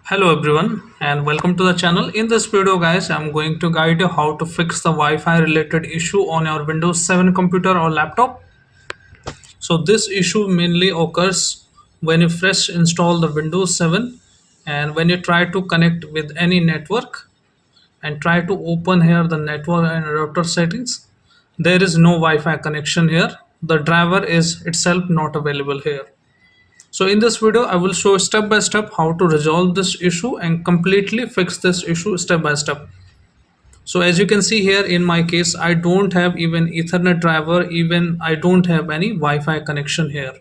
Hello everyone and welcome to the channel. In this video guys, I'm going to guide you how to fix the Wi-Fi related issue on your Windows 7 computer or laptop. So this issue mainly occurs when you first install the Windows 7 and when you try to connect with any network and try to open here the network and router settings. There is no Wi-Fi connection here. The driver is itself not available here. So in this video, I will show step by step how to resolve this issue and completely fix this issue step by step. So as you can see here in my case, I don't have even Ethernet driver, even I don't have any Wi-Fi connection here.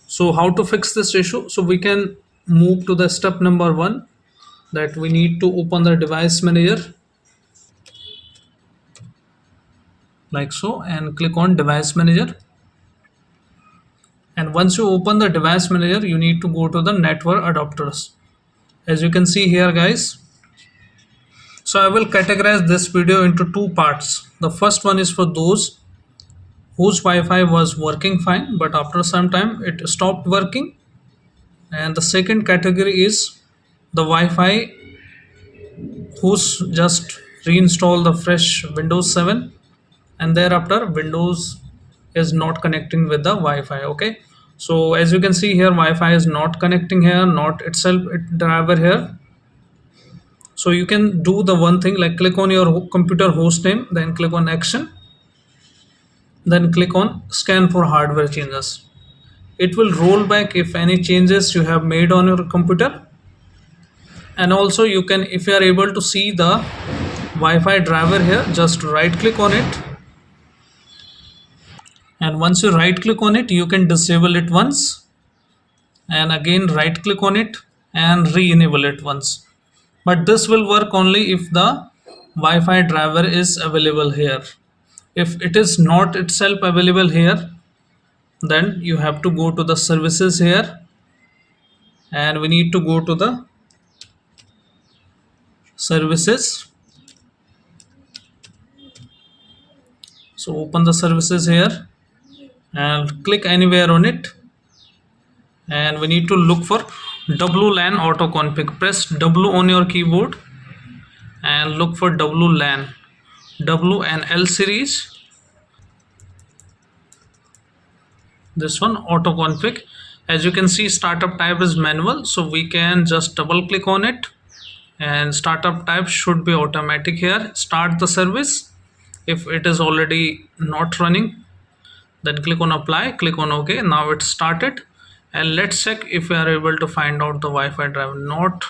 So how to fix this issue? So we can move to the step number 1, that we need to open the device manager like so and click on device manager. And once you open the device manager, you need to go to the network adapters. As you can see here guys, so I will categorize this video into two parts. The first one is for those whose Wi-Fi was working fine, but after some time it stopped working. And the second category is the Wi-Fi who's just reinstall the fresh Windows 7 and thereafter Windows is not connecting with the Wi-Fi. Okay. So as you can see here, Wi-Fi is not connecting here, not itself driver here. So you can do the one thing, like click on your computer host name, then click on action, then click on scan for hardware changes. It will roll back if any changes you have made on your computer. And also you can, if you are able to see the Wi-Fi driver here, just right click on it. And once you right click on it, you can disable it once and again right click on it and re-enable it once. But this will work only if the Wi-Fi driver is available here. If it is not itself available here, then you have to go to the services here and we need to go to the services. So open the services here and click anywhere on it, and we need to look for WLAN autoconfig. Press W on your keyboard and look for WLAN, W and L series, this one autoconfig. As you can see, startup type is manual, so we can just double click on it and startup type should be automatic here. Start the service. If it is already not running, then click on apply, click on OK. Now it's started, and let's check if we are able to find out the Wi-Fi driver. Not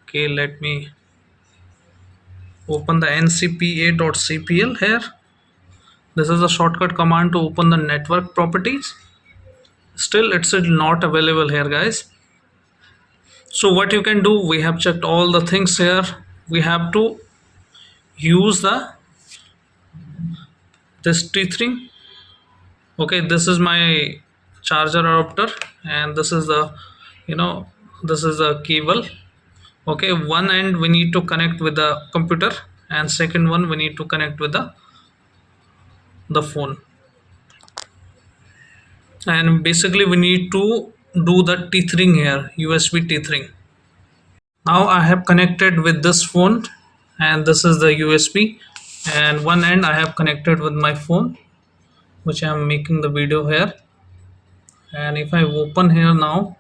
okay. Let me open the ncpa.cpl here. This is a shortcut command to open the network properties. Still it's not available here guys. So what you can do, we have checked all the things here. We have to use this tethering. Okay, this is my charger adapter and this is the this is the cable. Okay, one end we need to connect with the computer and second one we need to connect with the phone, and basically we need to do the tethering here, USB tethering. Now I have connected with this phone and this is the USB, and one end I have connected with my phone, which I am making the video here. And if I open here now,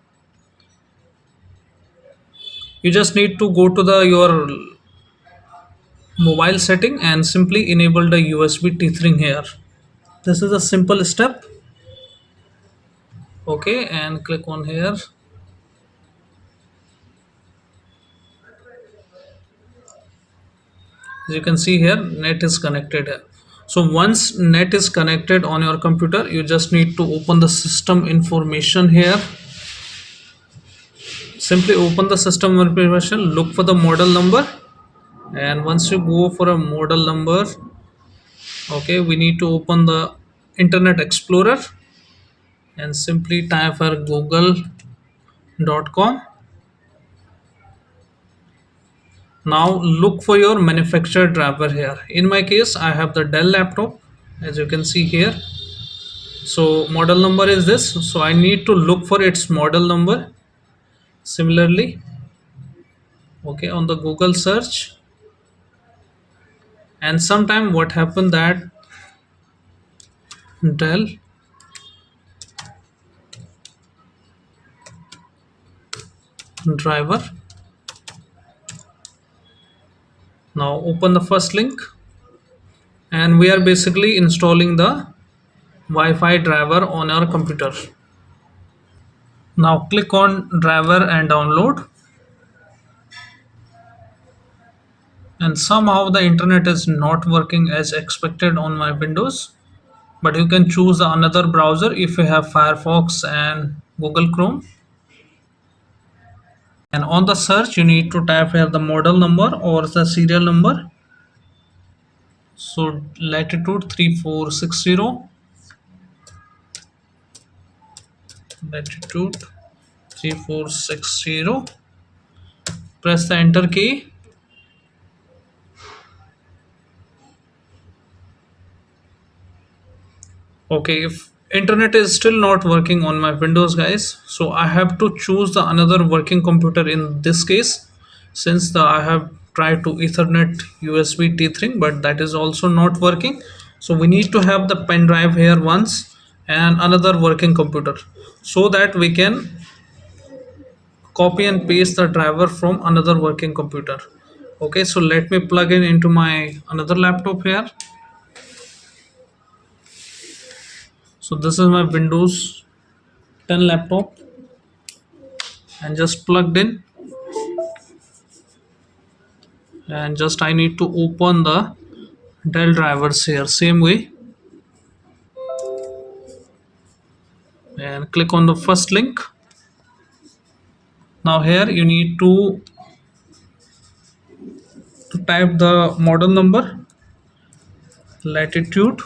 you just need to go to your mobile setting and simply enable the USB tethering here. This is a simple step. Okay, and click on here. As you can see here, net is connected here. So once net is connected on your computer, you just need to open the system information here. Simply open the system information, look for the model number, and once you go for a model number, okay, we need to open the Internet Explorer and simply type for google.com. Now look for your manufacturer driver here. In my case, I have the Dell laptop, as you can see here. So model number is this, so I need to look for its model number. Similarly, okay, on the Google search, and sometime what happened that Dell driver. Now open the first link, and we are basically installing the Wi-Fi driver on our computer. Now click on driver and download, and somehow the internet is not working as expected on my Windows, but you can choose another browser if you have Firefox and Google Chrome. And on the search you need to type here the model number or the serial number. So latitude 3460, latitude 3460, press the enter key. Okay, if internet is still not working on my Windows, guys, so I have to choose the another working computer in this case, since I have tried to Ethernet USB tethering, but that is also not working. So we need to have the pen drive here once and another working computer, so that we can copy and paste the driver from another working computer. Okay, so let me plug in into my another laptop here. So this is my Windows 10 laptop, and just plugged in, and just I need to open the Dell drivers here same way, and click on the first link. Now here you need to type the model number, latitude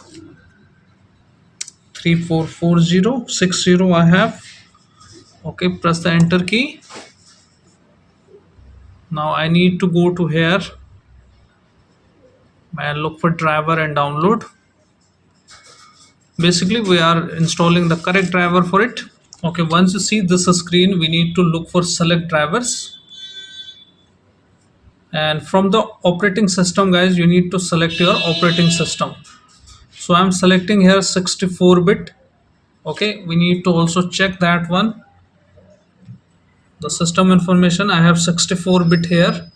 344060 I have. Okay, press the enter key. Now I need to go to here and look for driver and download. Basically we are installing the correct driver for it. Okay, once you see this screen, we need to look for select drivers, and from the operating system, guys, you need to select your operating system. So I'm selecting here 64-bit. Okay, we need to also check that one, the system information. I have 64-bit here,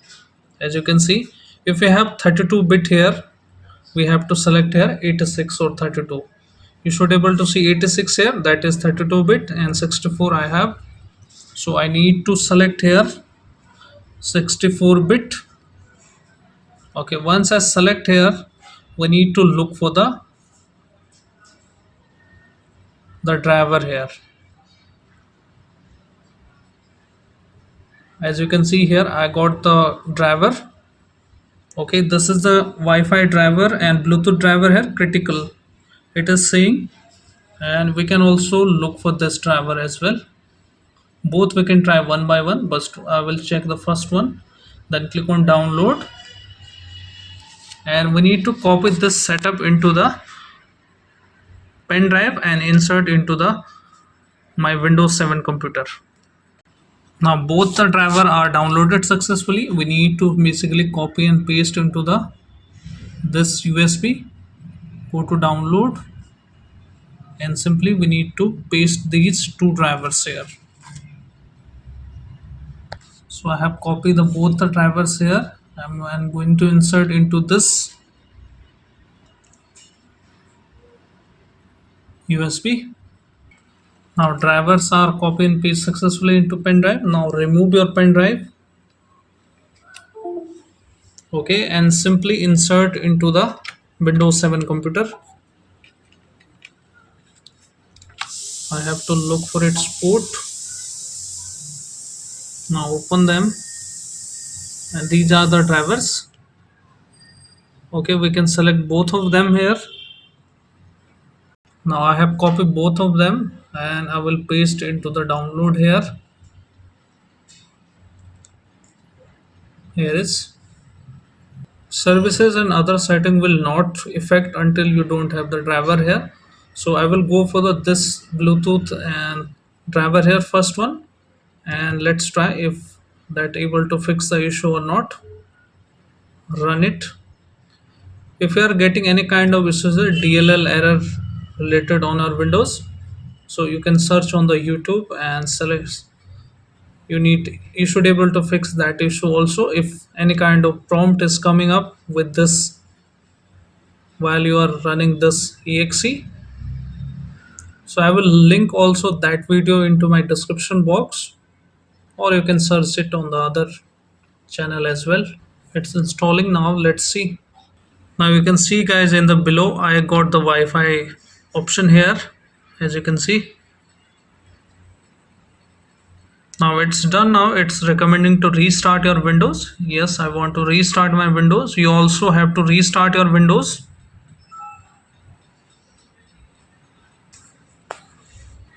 as you can see. If we have 32-bit here, we have to select here 86 or 32. You should able to see 86 here, that is 32-bit, and 64 I have. So I need to select here 64-bit. Okay, once I select here, we need to look for the driver here. As you can see here, I got the driver. Okay, this is the Wi-Fi driver and Bluetooth driver here, critical it is saying. And we can also look for this driver as well. Both we can try one by one, but I will check the first one. Then click on download, and we need to copy this setup into the pen drive and insert into the my Windows 7 computer. Now both the driver are downloaded successfully. We need to basically copy and paste into the this USB. Go to download, and simply we need to paste these two drivers here. So I have copied both the drivers here. I'm going to insert into this USB. Now drivers are copy and paste successfully into pen drive. Now remove your pen drive. Okay, and simply insert into the Windows 7 computer. I have to look for its port. Now open them, and these are the drivers. Okay, we can select both of them here. Now I have copied both of them, and I will paste into the download here. Here is services and other setting will not affect until you don't have the driver here. So I will go for the this Bluetooth and driver here, first one, and let's try if that able to fix the issue or not. Run it. If you are getting any kind of issues, DLL error related on our Windows, so you can search on the YouTube and select. You should able to fix that issue also if any kind of prompt is coming up with this while you are running this exe. So I will link also that video into my description box, or you can search it on the other channel as well. It's installing now. Let's see. Now you can see guys, in the below I got the Wi-Fi option here, as you can see. Now it's done. Now it's recommending to restart your Windows. Yes, I want to restart my Windows. You also have to restart your Windows.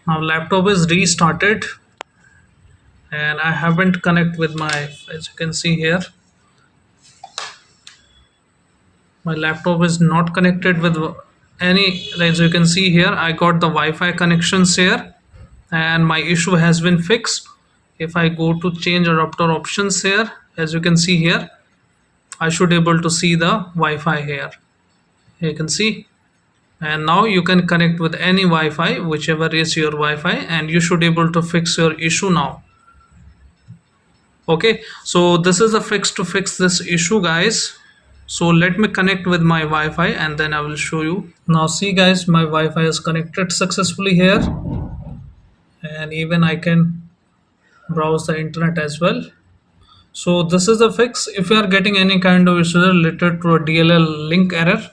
Now laptop is restarted and I haven't connect with my, as you can see here, my laptop is not connected with any. As you can see here, I got the Wi-Fi connections here and my issue has been fixed. If I go to change adapter options here, as you can see here, I should able to see the Wi-Fi here. You can see, and now you can connect with any Wi-Fi, whichever is your Wi-Fi, and you should able to fix your issue now. Okay, so this is a fix to fix this issue guys. So let me connect with my Wi-Fi and then I will show you. Now see guys, my Wi-Fi is connected successfully here, and even I can browse the internet as well. So this is the fix. If you are getting any kind of issue related to a DLL link error,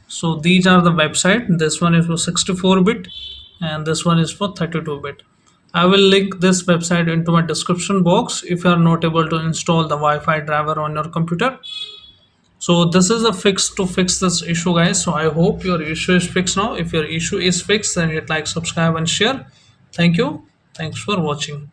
so these are the website. This one is for 64-bit and this one is for 32-bit. I will link this website into my description box if you are not able to install the Wi-Fi driver on your computer. So this is a fix to fix this issue guys. So I hope your issue is fixed now. If your issue is fixed, then hit like, subscribe and share. Thank you. Thanks for watching.